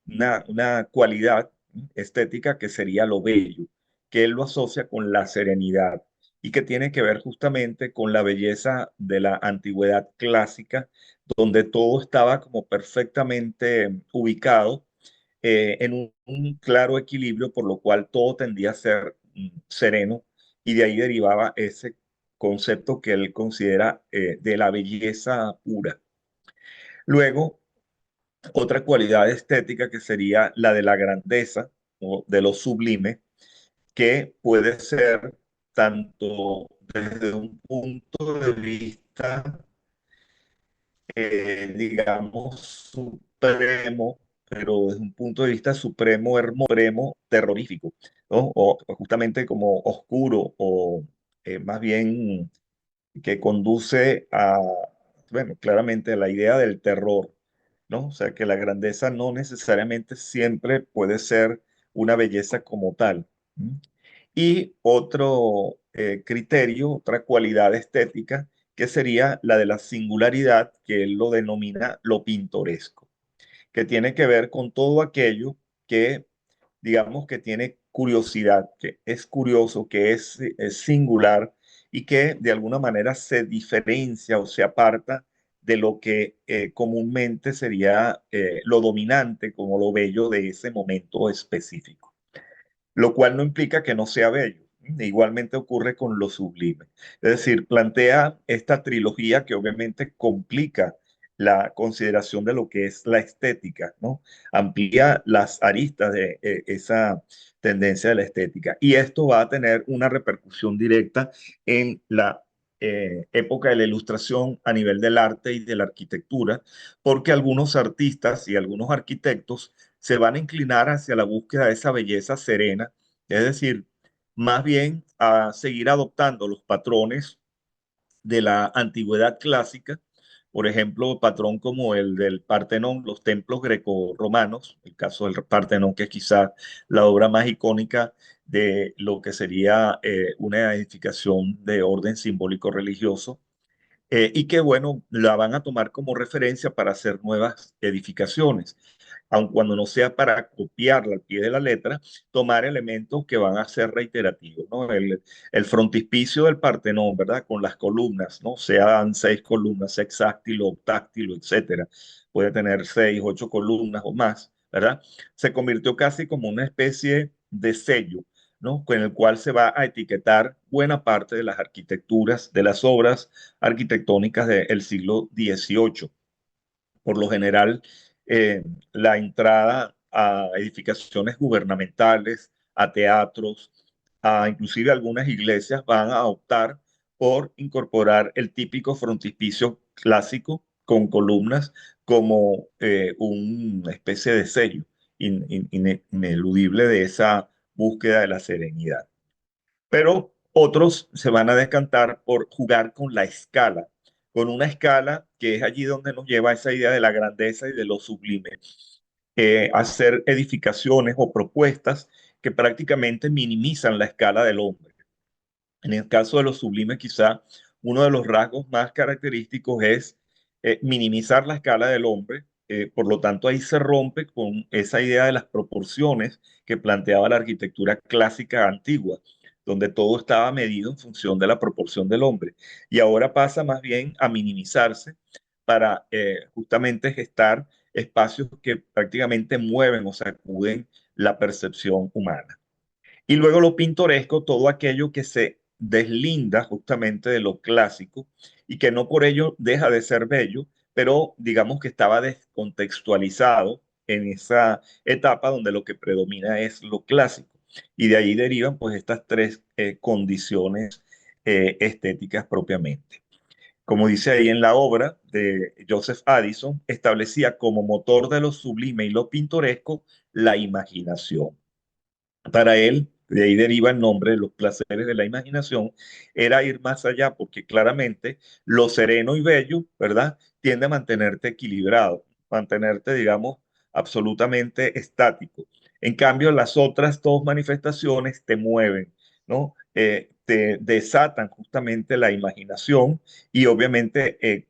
una cualidad estética que sería lo bello, que él lo asocia con la serenidad y que tiene que ver justamente con la belleza de la antigüedad clásica, donde todo estaba como perfectamente ubicado en un claro equilibrio, por lo cual todo tendía a ser sereno, y de ahí derivaba ese concepto que él considera de la belleza pura. Luego, otra cualidad estética que sería la de la grandeza o de lo sublime, que puede ser tanto desde un punto de vista, digamos, supremo, pero desde un punto de vista supremo, supremo, terrorífico, ¿no? O justamente como oscuro, o más bien que conduce a, bueno, claramente a la idea del terror, ¿no? O sea, que la grandeza no necesariamente siempre puede ser una belleza como tal. ¿Mm? Y otro criterio, otra cualidad estética, que sería la de la singularidad, que él lo denomina lo pintoresco, que tiene que ver con todo aquello que, digamos, que tiene curiosidad, que es curioso, que es singular y que de alguna manera se diferencia o se aparta de lo que comúnmente sería lo dominante, como lo bello de ese momento específico, lo cual no implica que no sea bello. Igualmente ocurre con lo sublime. Es decir, plantea esta trilogía que obviamente complica la consideración de lo que es la estética, ¿no? Amplía las aristas de esa tendencia de la estética. Y esto va a tener una repercusión directa en la época de la ilustración a nivel del arte y de la arquitectura, porque algunos artistas y algunos arquitectos se van a inclinar hacia la búsqueda de esa belleza serena, es decir, más bien a seguir adoptando los patrones de la antigüedad clásica, por ejemplo, patrón como el del Partenón, los templos grecorromanos, el caso del Partenón, que es quizá la obra más icónica de lo que sería una edificación de orden simbólico religioso, y que, bueno, la van a tomar como referencia para hacer nuevas edificaciones, aun cuando no sea para copiarla al pie de la letra, tomar elementos que van a ser reiterativos, ¿no? El frontispicio del Partenón, ¿verdad? Con las columnas, ¿no? Sean 6 columnas, sexáctilo, octáctilo, etcétera. Puede tener 6, 8 columnas o más, ¿verdad? Se convirtió casi como una especie de sello, ¿no? Con el cual se va a etiquetar buena parte de las arquitecturas, de las obras arquitectónicas del siglo XVIII. Por lo general, la entrada a edificaciones gubernamentales, a teatros, a inclusive algunas iglesias van a optar por incorporar el típico frontispicio clásico con columnas como una especie de sello ineludible de esa búsqueda de la serenidad. Pero otros se van a decantar por jugar con la escala, con una escala que es allí donde nos lleva esa idea de la grandeza y de lo sublime. Hacer edificaciones o propuestas que prácticamente minimizan la escala del hombre. En el caso de lo sublime, quizá uno de los rasgos más característicos es minimizar la escala del hombre. Por lo tanto, ahí se rompe con esa idea de las proporciones que planteaba la arquitectura clásica antigua, donde todo estaba medido en función de la proporción del hombre. Y ahora pasa más bien a minimizarse para justamente gestar espacios que prácticamente mueven o sacuden la percepción humana. Y luego lo pintoresco, todo aquello que se deslinda justamente de lo clásico y que no por ello deja de ser bello, pero digamos que estaba descontextualizado en esa etapa donde lo que predomina es lo clásico. Y de ahí derivan pues estas tres condiciones estéticas propiamente. Como dice ahí en la obra de Joseph Addison, establecía como motor de lo sublime y lo pintoresco la imaginación. Para él, de ahí deriva el nombre de los placeres de la imaginación, era ir más allá, porque claramente lo sereno y bello, ¿verdad? Tiende a mantenerte equilibrado, mantenerte, digamos, absolutamente estático. En cambio, las otras dos manifestaciones te mueven, ¿no? te desatan justamente la imaginación y obviamente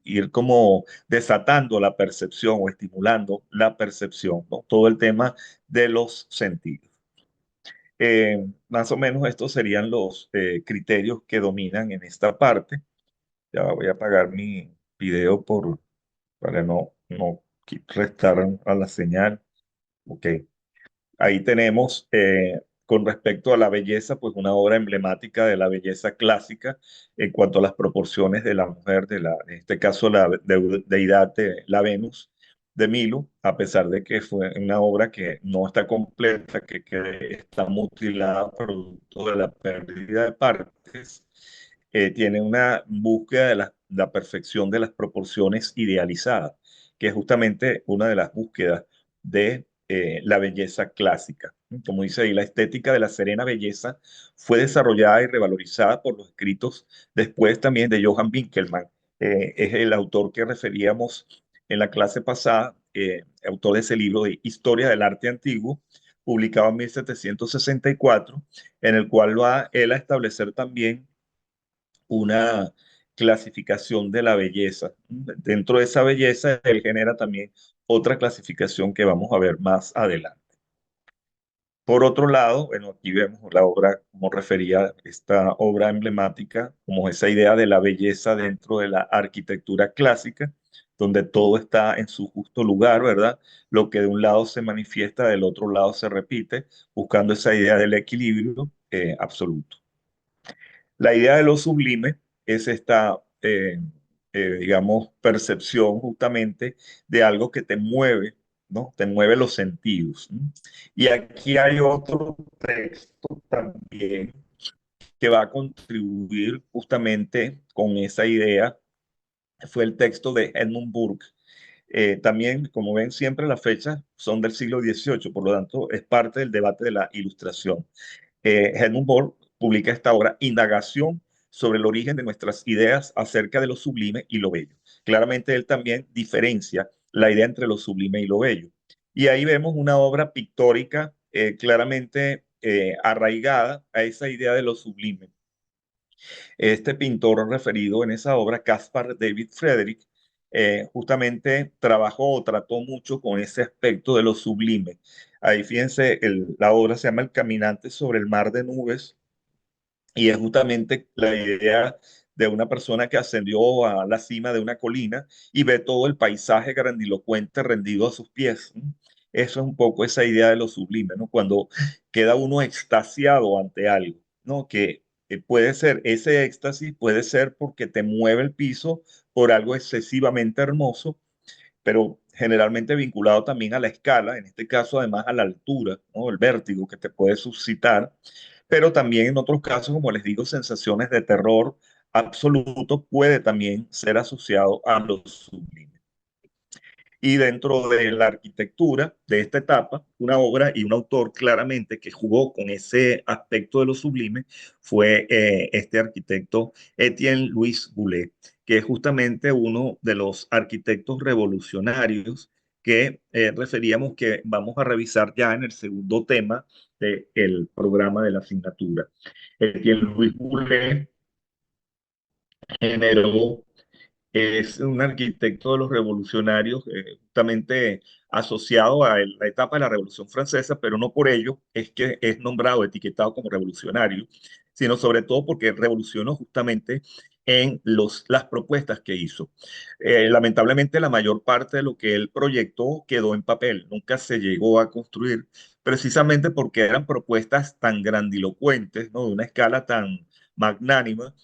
ir como desatando la percepción o estimulando la percepción, ¿no? Todo el tema de los sentidos. Más o menos estos serían los criterios que dominan en esta parte. Ya voy a apagar mi video para no restar a la señal. Ok. Ahí tenemos, con respecto a la belleza, pues una obra emblemática de la belleza clásica en cuanto a las proporciones de la mujer, en este caso la deidad de la Venus de Milo, a pesar de que fue una obra que no está completa, que está mutilada producto de la pérdida de partes, tiene una búsqueda de la perfección de las proporciones idealizadas, que es justamente una de las búsquedas de la belleza clásica. Como dice ahí, la estética de la serena belleza fue desarrollada y revalorizada por los escritos después también de Johann Winkelmann. Es el autor que referíamos en la clase pasada, autor de ese libro de Historia del Arte Antiguo, publicado en 1764, en el cual va él a establecer también una clasificación de la belleza. Dentro de esa belleza, él genera también otra clasificación que vamos a ver más adelante. Por otro lado, bueno, aquí vemos la obra, como refería esta obra emblemática, como esa idea de la belleza dentro de la arquitectura clásica, donde todo está en su justo lugar, ¿verdad? Lo que de un lado se manifiesta, del otro lado se repite, buscando esa idea del equilibrio absoluto. La idea de lo sublime es esta, digamos, percepción justamente de algo que te mueve, ¿no? Te mueve los sentidos, ¿no? Y aquí hay otro texto también que va a contribuir justamente con esa idea. Fue el texto de Edmund Burke. También, como ven, siempre las fechas son del siglo XVIII, por lo tanto, es parte del debate de la Ilustración. Edmund Burke publica esta obra, Indagación sobre el origen de nuestras ideas acerca de lo sublime y lo bello. Claramente él también diferencia la idea entre lo sublime y lo bello. Y ahí vemos una obra pictórica claramente arraigada a esa idea de lo sublime. Este pintor referido en esa obra, Caspar David Friedrich, justamente trabajó o trató mucho con ese aspecto de lo sublime. Ahí fíjense, la obra se llama El caminante sobre el mar de nubes y es justamente la idea de una persona que ascendió a la cima de una colina y ve todo el paisaje grandilocuente rendido a sus pies. Eso es un poco esa idea de lo sublime, ¿no? Cuando queda uno extasiado ante algo, ¿no? Que puede ser, ese éxtasis puede ser porque te mueve el piso por algo excesivamente hermoso, pero generalmente vinculado también a la escala, en este caso además a la altura, ¿no? El vértigo que te puede suscitar, pero también en otros casos, como les digo, sensaciones de terror absoluto puede también ser asociado a lo sublime. Y dentro de la arquitectura de esta etapa, una obra y un autor claramente que jugó con ese aspecto de lo sublime fue este arquitecto Etienne Louis Boulet, que es justamente uno de los arquitectos revolucionarios que referíamos que vamos a revisar ya en el segundo tema del programa de la asignatura. Etienne Louis Boulet generó es un arquitecto de los revolucionarios, justamente asociado a la etapa de la Revolución Francesa, pero no por ello es que es nombrado, etiquetado como revolucionario, sino sobre todo porque revolucionó justamente en las propuestas que hizo. Lamentablemente, la mayor parte de lo que él proyectó quedó en papel, nunca se llegó a construir, precisamente porque eran propuestas tan grandilocuentes, ¿no? De una escala tan magnánima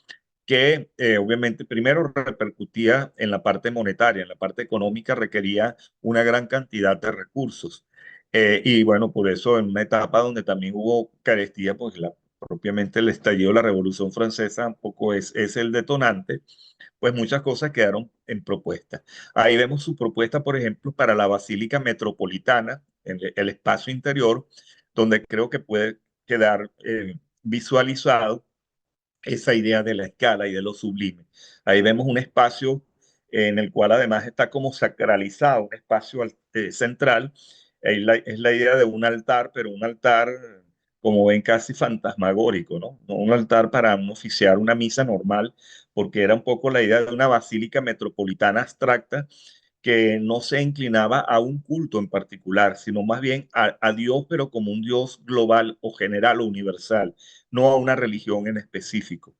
que obviamente primero repercutía en la parte monetaria, en la parte económica requería una gran cantidad de recursos. Y bueno, por eso en una etapa donde también hubo carestía, pues propiamente el estallido de la Revolución Francesa un poco es el detonante, pues muchas cosas quedaron en propuesta. Ahí vemos su propuesta, por ejemplo, para la Basílica Metropolitana, en el espacio interior, donde creo que puede quedar visualizado esa idea de la escala y de lo sublime. Ahí vemos un espacio en el cual además está como sacralizado, un espacio central. Es la idea de un altar, pero un altar como ven, casi fantasmagórico, ¿no? No un altar para un oficiar una misa normal, porque era un poco la idea de una basílica metropolitana abstracta que no se inclinaba a un culto en particular, sino más bien a Dios, pero como un Dios global o general o universal, no a una religión en específico.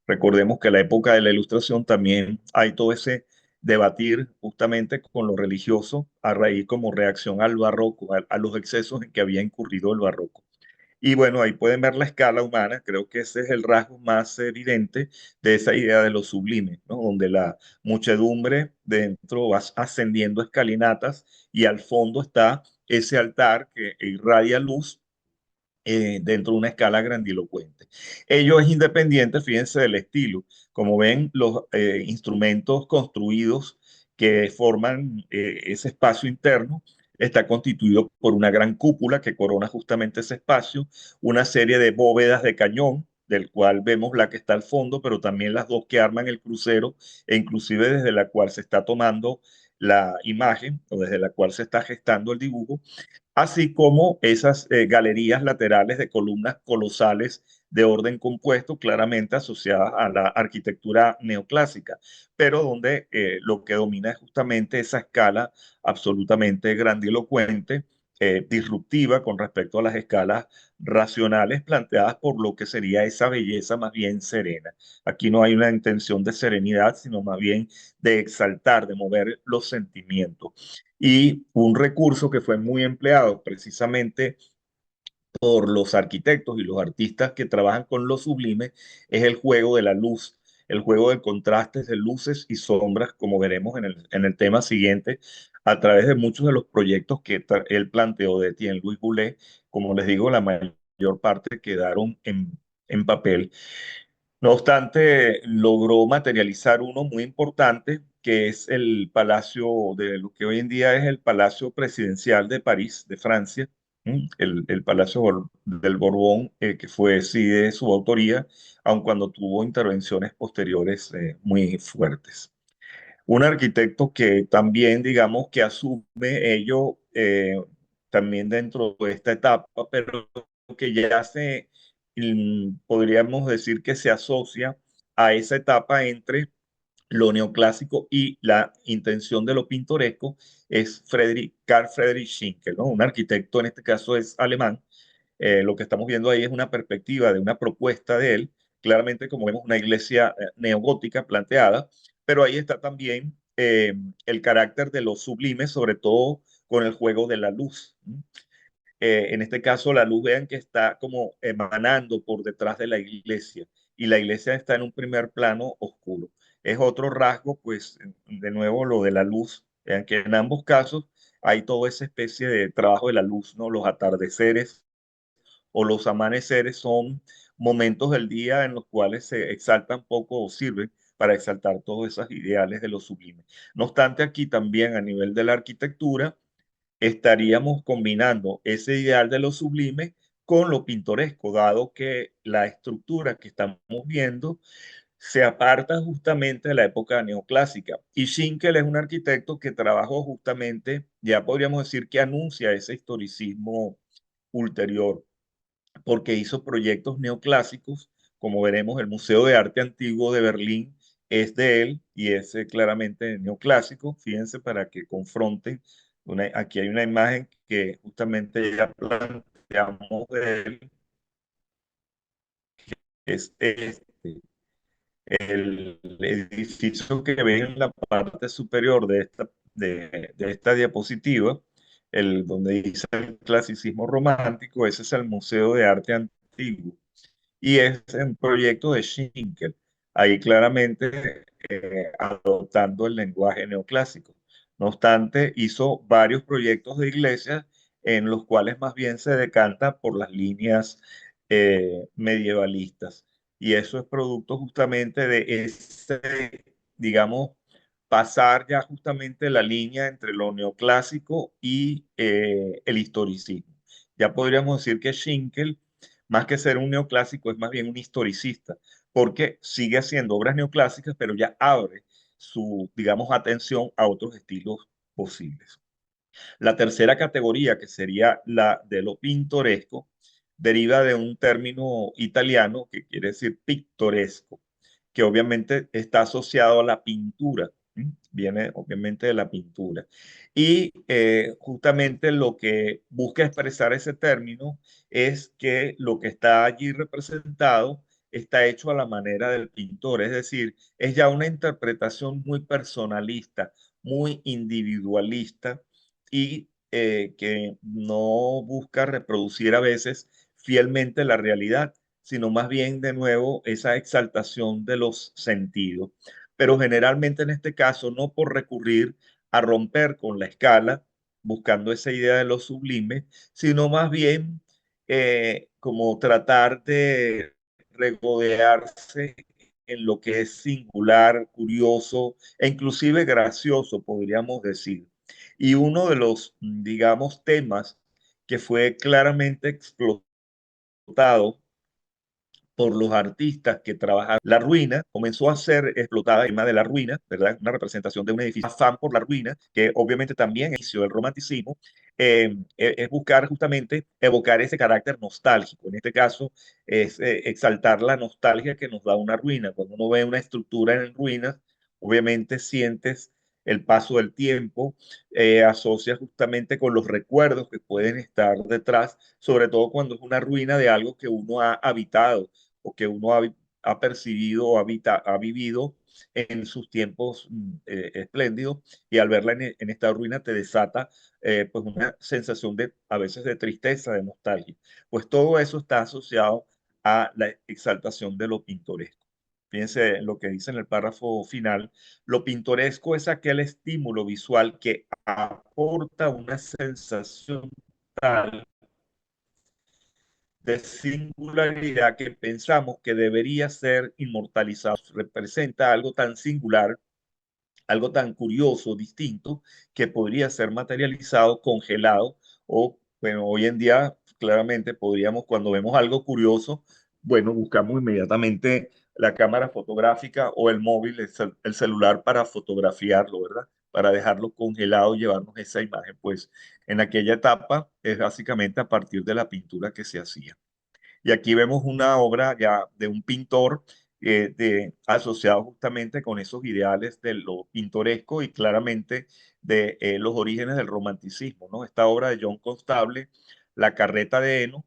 Recordemos que en la época de la Ilustración también hay todo ese debatir justamente con lo religioso a raíz como reacción al barroco, a los excesos en que había incurrido el barroco. Y bueno, ahí pueden ver la escala humana, creo que ese es el rasgo más evidente de esa idea de lo sublime, ¿no? Donde la muchedumbre dentro va ascendiendo escalinatas y al fondo está ese altar que irradia luz dentro de una escala grandilocuente. Ello es independiente, fíjense, del estilo. Como ven, los instrumentos construidos que forman ese espacio interno está constituido por una gran cúpula que corona justamente ese espacio, una serie de bóvedas de cañón, del cual vemos la que está al fondo, pero también las dos que arman el crucero, e inclusive desde la cual se está tomando la imagen o desde la cual se está gestando el dibujo, así como esas galerías laterales de columnas colosales de orden compuesto, claramente asociadas a la arquitectura neoclásica, pero donde lo que domina es justamente esa escala absolutamente grandilocuente, disruptiva con respecto a las escalas racionales planteadas por lo que sería esa belleza más bien serena. Aquí no hay una intención de serenidad, sino más bien de exaltar, de mover los sentimientos. Y un recurso que fue muy empleado precisamente por los arquitectos y los artistas que trabajan con lo sublime es el juego de la luz, el juego de contrastes de luces y sombras, como veremos en el tema siguiente, a través de muchos de los proyectos que él planteó de Etienne Louis Boulet. Como les digo, la mayor parte quedaron en papel. No obstante, logró materializar uno muy importante, que es el palacio de lo que hoy en día es el Palacio Presidencial de París, de Francia, el Palacio del Borbón, que fue sí de su autoría, aun cuando tuvo intervenciones posteriores muy fuertes. Un arquitecto que también, digamos, que asume ello también dentro de esta etapa, pero que ya podríamos decir que se asocia a esa etapa entre lo neoclásico y la intención de lo pintoresco, es Carl Friedrich Schinkel, ¿no? Un arquitecto, en este caso es alemán. Lo que estamos viendo ahí es una perspectiva de una propuesta de él, claramente como vemos una iglesia neogótica planteada, pero ahí está también el carácter de lo sublime, sobre todo con el juego de la luz. En este caso, la luz, vean que está como emanando por detrás de la iglesia y la iglesia está en un primer plano oscuro. Es otro rasgo, pues, de nuevo, lo de la luz. Vean que en ambos casos hay toda esa especie de trabajo de la luz, ¿no? Los atardeceres o los amaneceres son momentos del día en los cuales se exaltan poco o sirven para exaltar todos esos ideales de lo sublime. No obstante, aquí también a nivel de la arquitectura estaríamos combinando ese ideal de lo sublime con lo pintoresco, dado que la estructura que estamos viendo se aparta justamente de la época neoclásica. Y Schinkel es un arquitecto que trabajó justamente, ya podríamos decir que anuncia ese historicismo ulterior porque hizo proyectos neoclásicos, como veremos, el Museo de Arte Antiguo de Berlín es de él y es claramente neoclásico. Fíjense para que confronten. Aquí hay una imagen que justamente ya planteamos de él, es este, el edificio que ven en la parte superior de esta diapositiva, donde dice el clasicismo romántico, ese es el Museo de Arte Antiguo y es un proyecto de Schinkel, ahí claramente adoptando el lenguaje neoclásico. No obstante, hizo varios proyectos de iglesias en los cuales más bien se decanta por las líneas medievalistas. Y eso es producto justamente de ese, digamos, pasar ya justamente la línea entre lo neoclásico y el historicismo. Ya podríamos decir que Schinkel más que ser un neoclásico, es más bien un historicista, porque sigue haciendo obras neoclásicas, pero ya abre su, digamos, atención a otros estilos posibles. La tercera categoría, que sería la de lo pintoresco, deriva de un término italiano que quiere decir pictoresco, que obviamente está asociado a la pintura. Viene obviamente de la pintura. Y justamente lo que busca expresar ese término es que lo que está allí representado está hecho a la manera del pintor, es decir, es ya una interpretación muy personalista, muy individualista y que no busca reproducir a veces fielmente la realidad, sino más bien de nuevo esa exaltación de los sentidos. Pero generalmente en este caso no por recurrir a romper con la escala, buscando esa idea de lo sublime, sino más bien como tratar de regodearse en lo que es singular, curioso e inclusive gracioso, podríamos decir. Y uno de los, digamos, temas que fue claramente explotado por los artistas que trabajaron. La ruina comenzó a ser explotada, el tema de la ruina, ¿verdad? Una representación de un edificio, afán por la ruina, que obviamente también inició el romanticismo, es buscar justamente evocar ese carácter nostálgico. En este caso, es exaltar la nostalgia que nos da una ruina. Cuando uno ve una estructura en ruinas, obviamente sientes el paso del tiempo, asocia justamente con los recuerdos que pueden estar detrás, sobre todo cuando es una ruina de algo que uno ha habitado o que uno ha percibido o ha vivido en sus tiempos espléndidos y al verla en esta ruina te desata pues una sensación de a veces de tristeza, de nostalgia. Pues todo eso está asociado a la exaltación de lo pintoresco. Fíjense lo que dice en el párrafo final. Lo pintoresco es aquel estímulo visual que aporta una sensación tal de singularidad que pensamos que debería ser inmortalizado. Representa algo tan singular, algo tan curioso, distinto, que podría ser materializado, congelado, o, bueno, hoy en día claramente podríamos, cuando vemos algo curioso, bueno, buscamos inmediatamente la cámara fotográfica o el móvil, el celular para fotografiarlo, ¿verdad? Para dejarlo congelado y llevarnos esa imagen. Pues en aquella etapa es básicamente a partir de la pintura que se hacía. Y aquí vemos una obra ya de un pintor asociado justamente con esos ideales de lo pintoresco y claramente de los orígenes del romanticismo, ¿no? Esta obra de John Constable, La carreta de Heno,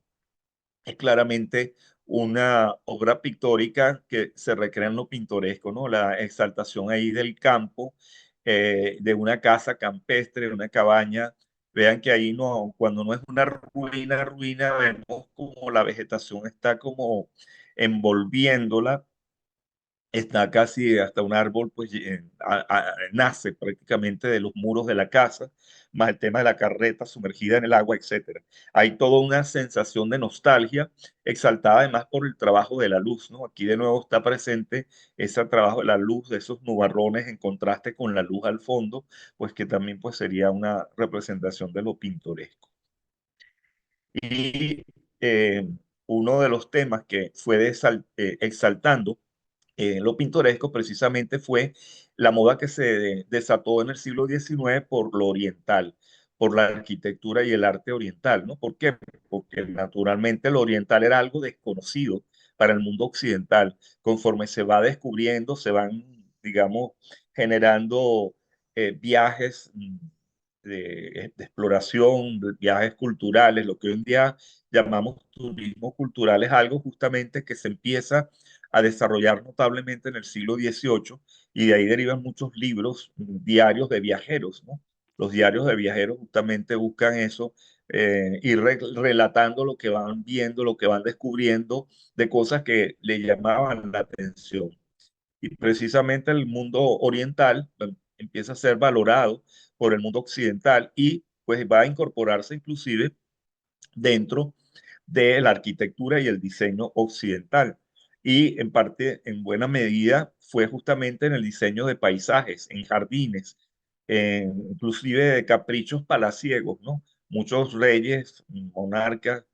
es claramente una obra pictórica que se recrea en lo pintoresco, ¿no? La exaltación ahí del campo, de una casa campestre, de una cabaña. Vean que ahí no, cuando no es una ruina, ruina, vemos como la vegetación está como envolviéndola, está casi hasta un árbol, pues nace prácticamente de los muros de la casa, más el tema de la carreta sumergida en el agua, etcétera. Hay toda una sensación de nostalgia, exaltada además por el trabajo de la luz, ¿no? Aquí de nuevo está presente ese trabajo de la luz, de esos nubarrones en contraste con la luz al fondo, pues que también pues sería una representación de lo pintoresco. Y uno de los temas que fue exaltando lo pintoresco precisamente fue la moda que se desató en el siglo XIX por lo oriental, por la arquitectura y el arte oriental, ¿no? ¿Por qué? Porque naturalmente lo oriental era algo desconocido para el mundo occidental. Conforme se va descubriendo, se van, digamos, generando viajes de exploración, de viajes culturales, lo que hoy en día llamamos turismo cultural, es algo justamente que se empieza a desarrollar notablemente en el siglo XVIII y de ahí derivan muchos libros, diarios de viajeros, ¿no? Los diarios de viajeros justamente buscan eso, ir relatando lo que van viendo, lo que van descubriendo de cosas que le llamaban la atención. Y precisamente el mundo oriental empieza a ser valorado por el mundo occidental y pues va a incorporarse inclusive dentro de la arquitectura y el diseño occidental. Y en parte, en buena medida, fue justamente en el diseño de paisajes, en jardines, inclusive de caprichos palaciegos, ¿no? Muchos reyes, monarcas,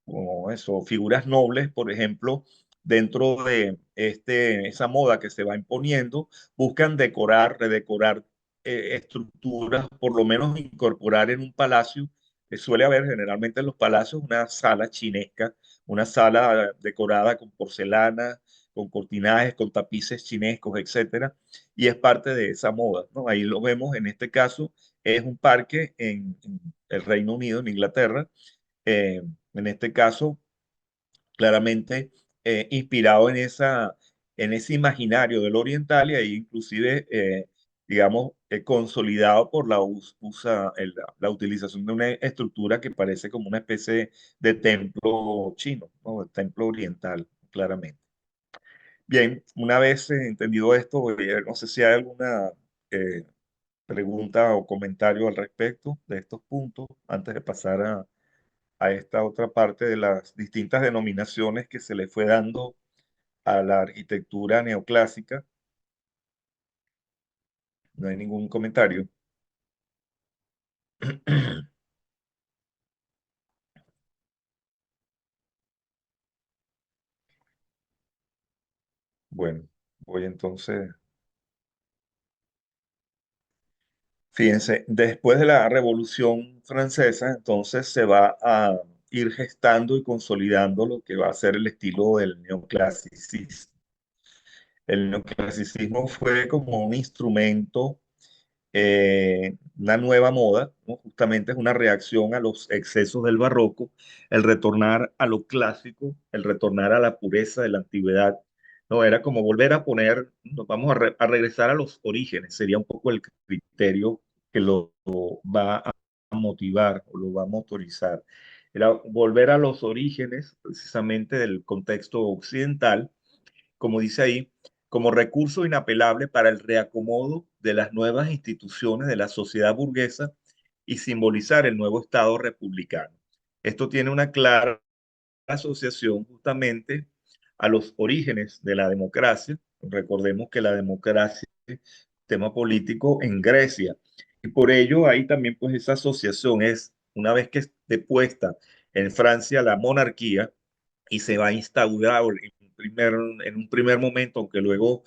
como eso, figuras nobles, por ejemplo, dentro de esa moda que se va imponiendo, buscan decorar, redecorar estructuras, por lo menos incorporar en un palacio suele haber generalmente en los palacios una sala chinesca, una sala decorada con porcelana, con cortinajes, con tapices chinescos, etcétera, y es parte de esa moda, ¿no? Ahí lo vemos, en este caso, es un parque en el Reino Unido, en Inglaterra, en este caso claramente inspirado en ese imaginario del oriental y ahí inclusive, digamos, consolidado por la utilización de una estructura que parece como una especie de templo chino, ¿no? El templo oriental, claramente. Bien, una vez entendido esto, no sé si hay alguna eh, pregunta o comentario al respecto de estos puntos antes de pasar a esta otra parte de las distintas denominaciones que se le fue dando a la arquitectura neoclásica. No hay ningún comentario. Bueno, voy entonces. Fíjense, después de la Revolución Francesa, entonces se va a ir gestando y consolidando lo que va a ser el estilo del neoclasicismo. El neoclasicismo fue como un instrumento, una nueva moda, ¿no? Justamente es una reacción a los excesos del barroco, el retornar a lo clásico, el retornar a la pureza de la antigüedad, ¿no? Era como volver a poner, nos vamos a regresar a los orígenes, sería un poco el criterio que lo va a motivar o lo va a motorizar. Era volver a los orígenes precisamente del contexto occidental, como dice ahí, como recurso inapelable para el reacomodo de las nuevas instituciones de la sociedad burguesa y simbolizar el nuevo Estado republicano. Esto tiene una clara asociación justamente a los orígenes de la democracia. Recordemos que la democracia es un tema político en Grecia y por ello ahí también pues esa asociación es, una vez que es depuesta en Francia la monarquía, y se va a instaurar en un primer momento, aunque luego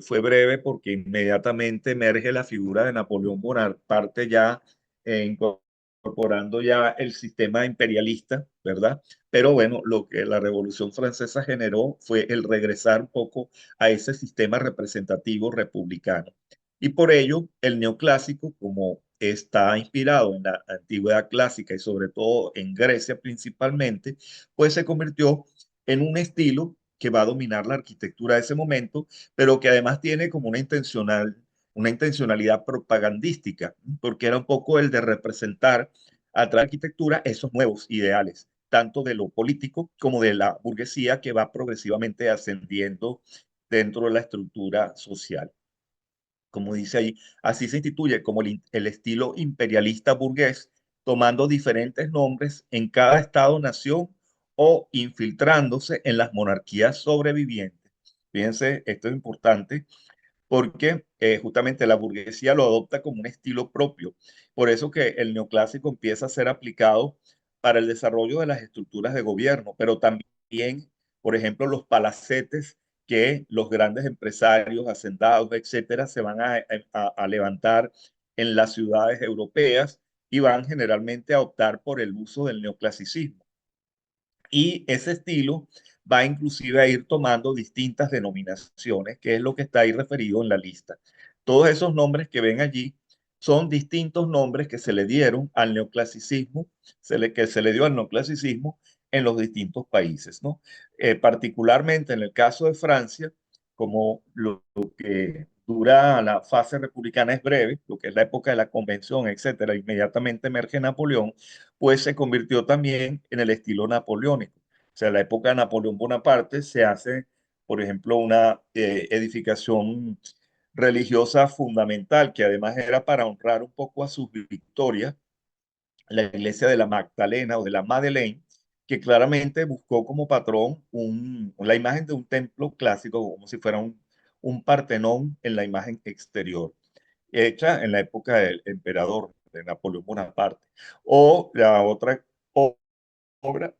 fue breve porque inmediatamente emerge la figura de Napoleón Bonaparte ya incorporando ya el sistema imperialista, ¿verdad? Pero bueno, lo que la Revolución Francesa generó fue el regresar un poco a ese sistema representativo republicano. Y por ello, el neoclásico, como está inspirado en la antigüedad clásica y sobre todo en Grecia principalmente, pues se convirtió en un estilo que va a dominar la arquitectura de ese momento, pero que además tiene como una intencionalidad propagandística, porque era un poco el de representar a través de la arquitectura esos nuevos ideales, tanto de lo político como de la burguesía que va progresivamente ascendiendo dentro de la estructura social. Como dice ahí, así se instituye como el estilo imperialista burgués, tomando diferentes nombres en cada estado-nación o infiltrándose en las monarquías sobrevivientes. Fíjense, esto es importante porque justamente la burguesía lo adopta como un estilo propio. Por eso que el neoclásico empieza a ser aplicado para el desarrollo de las estructuras de gobierno, pero también, por ejemplo, los palacetes que los grandes empresarios, hacendados, etcétera, se van a levantar en las ciudades europeas y van generalmente a optar por el uso del neoclasicismo. Y ese estilo va inclusive a ir tomando distintas denominaciones, que es lo que está ahí referido en la lista. Todos esos nombres que ven allí son distintos nombres que se le dieron al neoclasicismo, que se le dio al neoclasicismo en los distintos países, ¿no? Particularmente en el caso de Francia, como lo que dura la fase republicana es breve, lo que es la época de la convención, etcétera, inmediatamente emerge Napoleón, pues se convirtió también en el estilo napoleónico. O sea, en la época de Napoleón Bonaparte se hace, por ejemplo, una edificación religiosa fundamental, que además era para honrar un poco a sus victorias, la iglesia de la Magdalena o de la Madeleine, que claramente buscó como patrón la imagen de un templo clásico, como si fuera un Partenón en la imagen exterior, hecha en la época del emperador de Napoleón Bonaparte. O la otra obra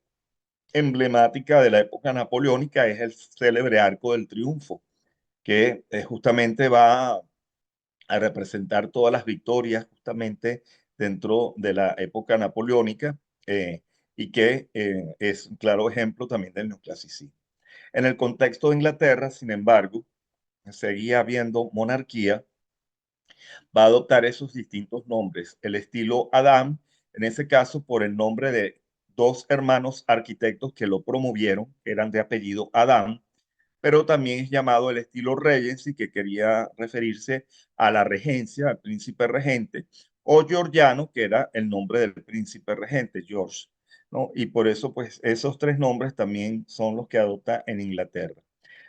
emblemática de la época napoleónica es el célebre Arco del Triunfo, que justamente va a representar todas las victorias justamente dentro de la época napoleónica y que es un claro ejemplo también del neoclasicismo. En el contexto de Inglaterra, sin embargo, seguía habiendo monarquía, va a adoptar esos distintos nombres. El estilo Adam, en ese caso por el nombre de dos hermanos arquitectos que lo promovieron, que eran de apellido Adam, pero también es llamado el estilo Regency, que quería referirse a la regencia, al príncipe regente, o Georgiano, que era el nombre del príncipe regente, George, ¿no? Y por eso, pues, esos tres nombres también son los que adopta en Inglaterra.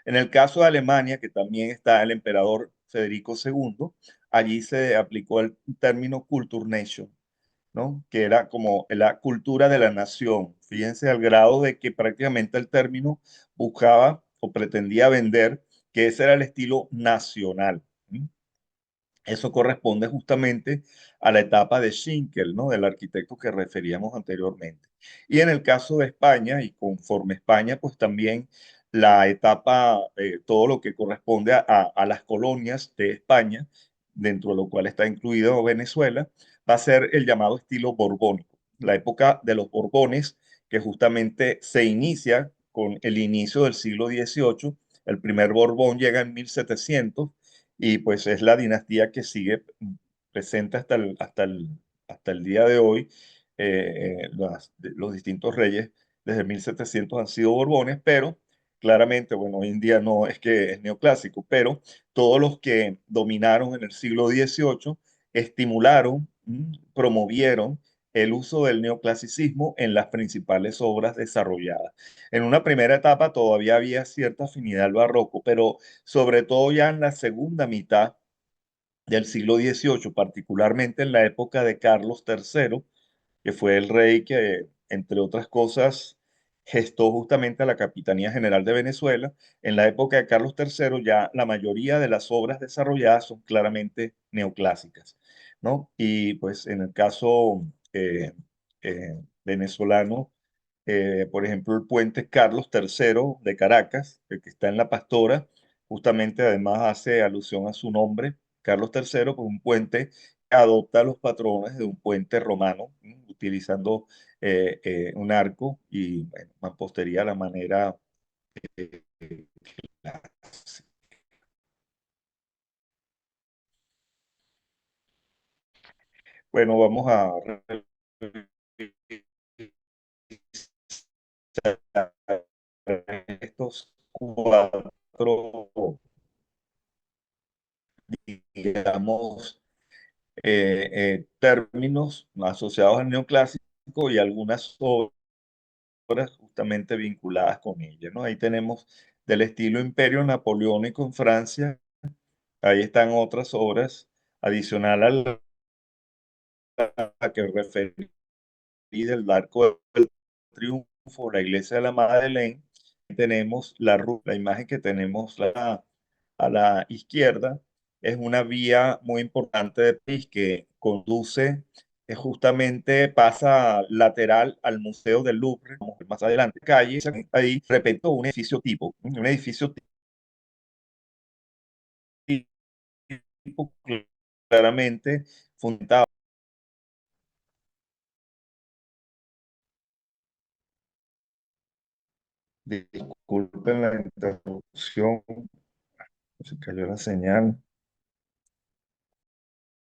En el caso de Alemania, que también está el emperador Federico II, allí se aplicó el término Kulturnation, ¿no? Que era como la cultura de la nación. Fíjense al grado de que prácticamente el término buscaba o pretendía vender que ese era el estilo nacional. ¿M? Eso corresponde justamente a la etapa de Schinkel, ¿no? Del arquitecto que referíamos anteriormente. Y en el caso de España, y conforme España, pues también la etapa, todo lo que corresponde a las colonias de España, dentro de lo cual está incluido Venezuela, va a ser el llamado estilo borbónico. La época de los Borbones, que justamente se inicia con el inicio del siglo XVIII. El primer Borbón llega en 1700 y pues es la dinastía que sigue presente hasta el día de hoy. Los distintos reyes desde 1700 han sido Borbones, pero claramente, bueno, hoy en día no es que es neoclásico, pero todos los que dominaron en el siglo XVIII estimularon, promovieron el uso del neoclasicismo en las principales obras desarrolladas. En una primera etapa todavía había cierta afinidad al barroco, pero sobre todo ya en la segunda mitad del siglo XVIII, particularmente en la época de Carlos III, que fue el rey que, entre otras cosas, gestó justamente a la Capitanía General de Venezuela. En la época de Carlos III ya la mayoría de las obras desarrolladas son claramente neoclásicas, ¿no? Y pues en el caso venezolano, por ejemplo, el puente Carlos III de Caracas, el que está en La Pastora, justamente además hace alusión a su nombre, Carlos III, pues un puente que adopta los patrones de un puente romano, utilizando un arco y bueno, mampostería a la manera clásica. Bueno, vamos a revisar estos cuatro, digamos, términos asociados al neoclásico y algunas obras justamente vinculadas con ella, ¿no? Ahí tenemos del estilo Imperio Napoleónico en Francia, ahí están otras obras adicional a la que referí del Arco del Triunfo, la Iglesia de la Madeleine. Tenemos la imagen que tenemos a la izquierda, es una vía muy importante de París que conduce, justamente pasa lateral al Museo del Louvre, vamos a ver más adelante, calle, ahí repito, un edificio tipo, un edificio tipo claramente fundado. Disculpen la interrupción, se cayó la señal.